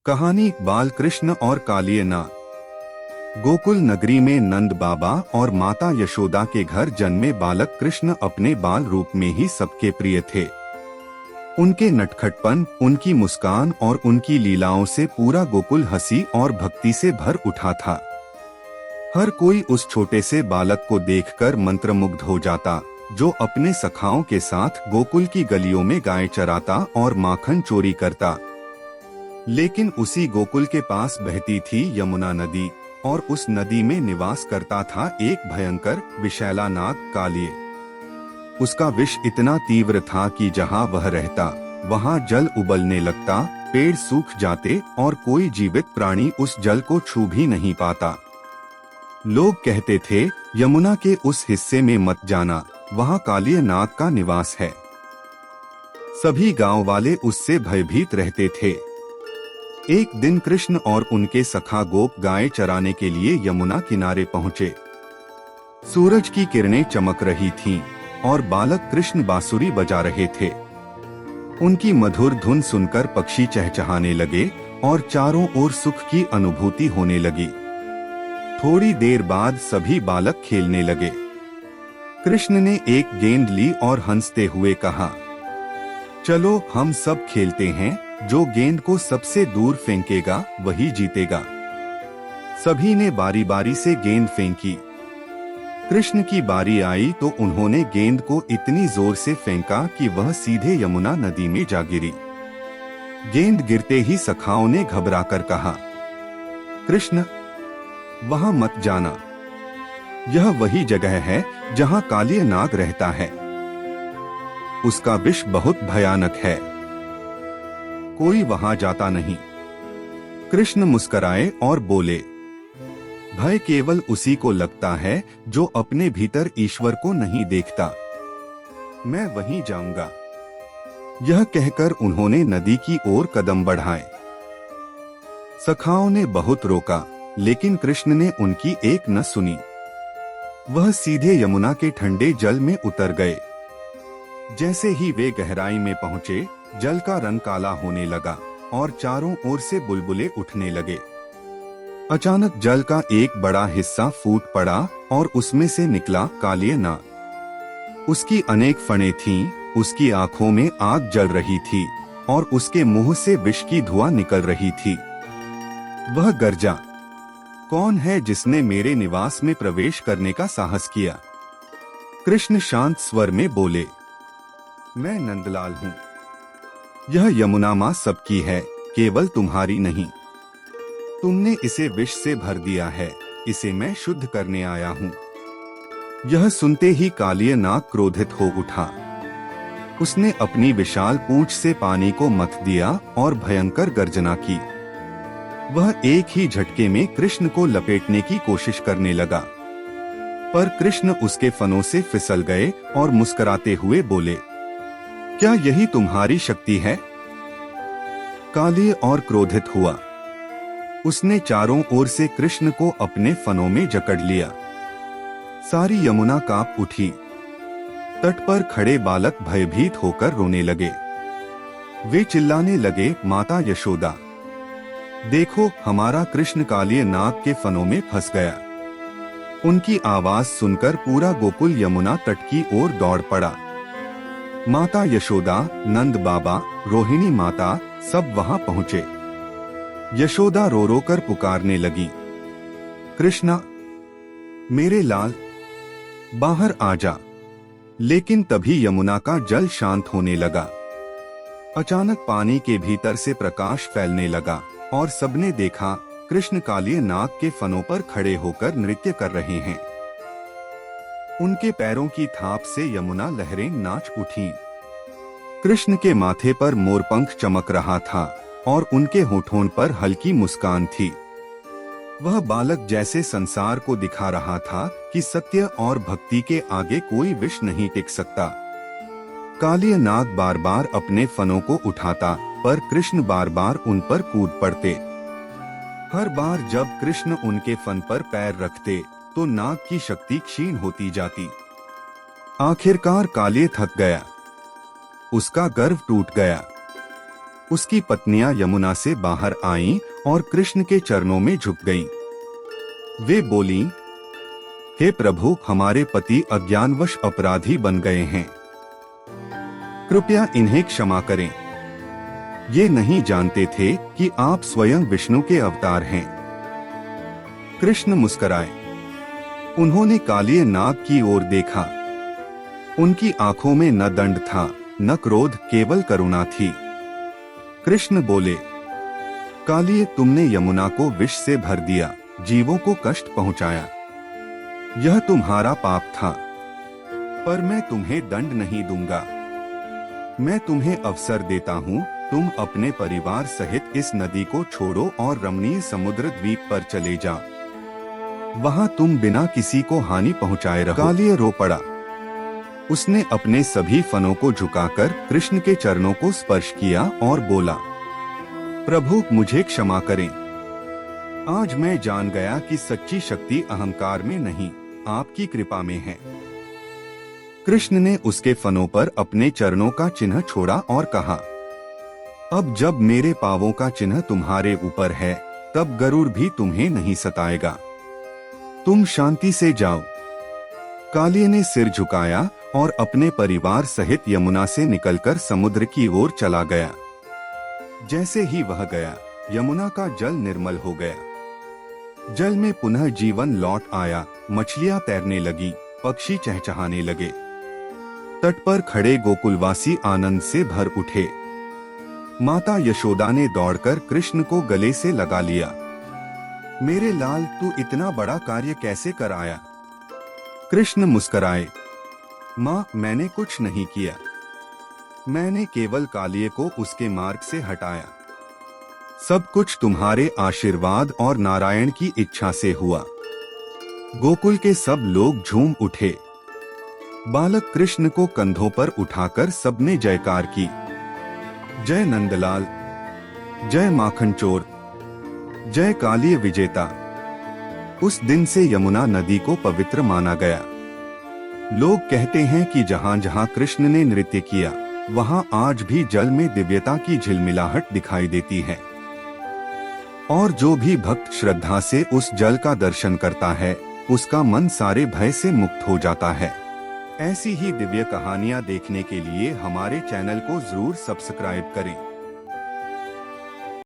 कहानी बाल कृष्ण और कालिय नाग। गोकुल नगरी में नंद बाबा और माता यशोदा के घर जन्मे बालक कृष्ण अपने बाल रूप में ही सबके प्रिय थे। उनके नटखटपन, उनकी मुस्कान और उनकी लीलाओं से पूरा गोकुल हंसी और भक्ति से भर उठा था। हर कोई उस छोटे से बालक को देखकर मंत्रमुग्ध हो जाता, जो अपने सखाओं के साथ गोकुल की गलियों में गाय चराता और माखन चोरी करता। लेकिन उसी गोकुल के पास बहती थी यमुना नदी, और उस नदी में निवास करता था एक भयंकर विषैला नाग कालिय। उसका विष इतना तीव्र था कि जहाँ वह रहता वहाँ जल उबलने लगता, पेड़ सूख जाते और कोई जीवित प्राणी उस जल को छू भी नहीं पाता। लोग कहते थे, यमुना के उस हिस्से में मत जाना, वहाँ कालिय नाग का निवास है। सभी गांव वाले उससे भयभीत रहते थे। एक दिन कृष्ण और उनके सखा गोप गाय चराने के लिए यमुना किनारे पहुँचे। सूरज की किरणें चमक रही थीं और बालक कृष्ण बांसुरी बजा रहे थे। उनकी मधुर धुन सुनकर पक्षी चहचहाने लगे और चारों ओर सुख की अनुभूति होने लगी। थोड़ी देर बाद सभी बालक खेलने लगे। कृष्ण ने एक गेंद ली और हंसते हुए कहा, चलो हम सब खेलते हैं, जो गेंद को सबसे दूर फेंकेगा वही जीतेगा। सभी ने बारी बारी से गेंद फेंकी। कृष्ण की बारी आई तो उन्होंने गेंद को इतनी जोर से फेंका कि वह सीधे यमुना नदी में जा गिरी। गेंद गिरते ही सखाओं ने घबराकर कहा, कृष्ण, वहां मत जाना, यह वही जगह है जहां कालिय नाग रहता है। उसका विष बहुत भयानक है, कोई वहां जाता नहीं। कृष्ण मुस्कराए और बोले, भय केवल उसी को लगता है जो अपने भीतर ईश्वर को नहीं देखता। मैं वहीं जाऊंगा। यह कहकर उन्होंने नदी की ओर कदम बढ़ाए। सखाओं ने बहुत रोका, लेकिन कृष्ण ने उनकी एक न सुनी। वह सीधे यमुना के ठंडे जल में उतर गए। जैसे ही वे गहराई में पहुंचे, जल का रंग काला होने लगा और चारों ओर से बुलबुले उठने लगे। अचानक जल का एक बड़ा हिस्सा फूट पड़ा और उसमें से निकला कालिय नाग। उसकी अनेक फणें थीं, उसकी आंखों में आग जल रही थी और उसके मुंह से विष की धुआं निकल रही थी। वह गर्जा, कौन है जिसने मेरे निवास में प्रवेश करने का साहस किया? कृष्ण शांत स्वर में बोले, मैं नंदलाल हूँ। यह यमुना माँ सबकी है, केवल तुम्हारी नहीं। तुमने इसे विष से भर दिया है, इसे मैं शुद्ध करने आया हूँ। यह सुनते ही कालिय नाग क्रोधित हो उठा। उसने अपनी विशाल पूंछ से पानी को मथ दिया और भयंकर गर्जना की। वह एक ही झटके में कृष्ण को लपेटने की कोशिश करने लगा, पर कृष्ण उसके फनों से फिसल गए और मुस्कुराते हुए बोले, क्या यही तुम्हारी शक्ति है? कालिय और क्रोधित हुआ। उसने चारों ओर से कृष्ण को अपने फनों में जकड़ लिया। सारी यमुना कांप उठी। तट पर खड़े बालक भयभीत होकर रोने लगे। वे चिल्लाने लगे, माता यशोदा, देखो, हमारा कृष्ण कालिय नाग के फनों में फंस गया। उनकी आवाज सुनकर पूरा गोकुल यमुना तट की ओर दौड़ पड़ा। माता यशोदा, नंद बाबा, रोहिणी माता सब वहां पहुंचे। यशोदा रो रो कर पुकारने लगी, कृष्णा, मेरे लाल, बाहर आ जा। लेकिन तभी यमुना का जल शांत होने लगा। अचानक पानी के भीतर से प्रकाश फैलने लगा और सबने देखा, कृष्ण कालिय नाग के फनों पर खड़े होकर नृत्य कर रहे हैं। उनके पैरों की थाप से यमुना लहरें नाच उठीं। कृष्ण के माथे पर मोरपंख चमक रहा था और उनके होठों पर हल्की मुस्कान थी। वह बालक जैसे संसार को दिखा रहा था कि सत्य और भक्ति के आगे कोई विष नहीं टिक सकता। कालिय नाग बार बार अपने फनों को उठाता, पर कृष्ण बार बार उन पर कूद पड़ते। हर बार जब कृष्ण उनके फन पर पैर रखते तो नाग की शक्ति क्षीण होती जाती। आखिरकार कालिय थक गया। उसका गर्व टूट गया। उसकी पत्नियां यमुना से बाहर आईं और कृष्ण के चरणों में झुक गईं। वे बोलीं, हे प्रभु, हमारे पति अज्ञानवश अपराधी बन गए हैं, कृपया इन्हें क्षमा करें। ये नहीं जानते थे कि आप स्वयं विष्णु के अवतार हैं। कृष्ण मुस्कुराए। उन्होंने कालिए नाग की ओर देखा। उनकी आंखों में न दंड था न क्रोध, केवल करुणा थी। कृष्ण बोले, कालिए, तुमने यमुना को विष से भर दिया, जीवों को कष्ट पहुंचाया। यह तुम्हारा पाप था, पर मैं तुम्हें दंड नहीं दूंगा। मैं तुम्हें अवसर देता हूँ, तुम अपने परिवार सहित इस नदी को छोड़ो और रमणीय समुद्र द्वीप पर चले जाओ। वहाँ तुम बिना किसी को हानि पहुँचाए रहो। कालिए रो पड़ा। उसने अपने सभी फनों को झुकाकर कृष्ण के चरणों को स्पर्श किया और बोला, प्रभु, मुझे क्षमा करें। आज मैं जान गया कि सच्ची शक्ति अहंकार में नहीं, आपकी कृपा में है। कृष्ण ने उसके फनों पर अपने चरणों का चिन्ह छोड़ा और कहा, अब जब मेरे पांवों का चिन्ह तुम्हारे ऊपर है, तब गरुड़ भी तुम्हें नहीं सताएगा। तुम शांति से जाओ। कालिए ने सिर झुकाया और अपने परिवार सहित यमुना से निकलकर समुद्र की ओर चला गया। जैसे ही वह गया, यमुना का जल निर्मल हो गया। जल में पुनः जीवन लौट आया। मछलियां तैरने लगी, पक्षी चहचहाने लगे। तट पर खड़े गोकुलवासी आनंद से भर उठे। माता यशोदा ने दौड़कर कृष्ण को गले से लगा लिया। मेरे लाल, तू इतना बड़ा कार्य कैसे कर आया? कृष्ण मुस्कुराए। माँ, मैंने कुछ नहीं किया। मैंने केवल कालिए को उसके मार्ग से हटाया। सब कुछ तुम्हारे आशीर्वाद और नारायण की इच्छा से हुआ। गोकुल के सब लोग झूम उठे। बालक कृष्ण को कंधों पर उठाकर सबने जयकार की। जय नंदलाल, जय माखन चोर, जय कालिए विजेता। उस दिन से यमुना नदी को पवित्र माना गया। लोग कहते हैं कि जहां जहां कृष्ण ने नृत्य किया, वहां आज भी जल में दिव्यता की झिलमिलाहट दिखाई देती है। और जो भी भक्त श्रद्धा से उस जल का दर्शन करता है, उसका मन सारे भय से मुक्त हो जाता है। ऐसी ही दिव्य कहानियां देखने के लिए हमारे चैनल को जरूर सब्सक्राइब करें।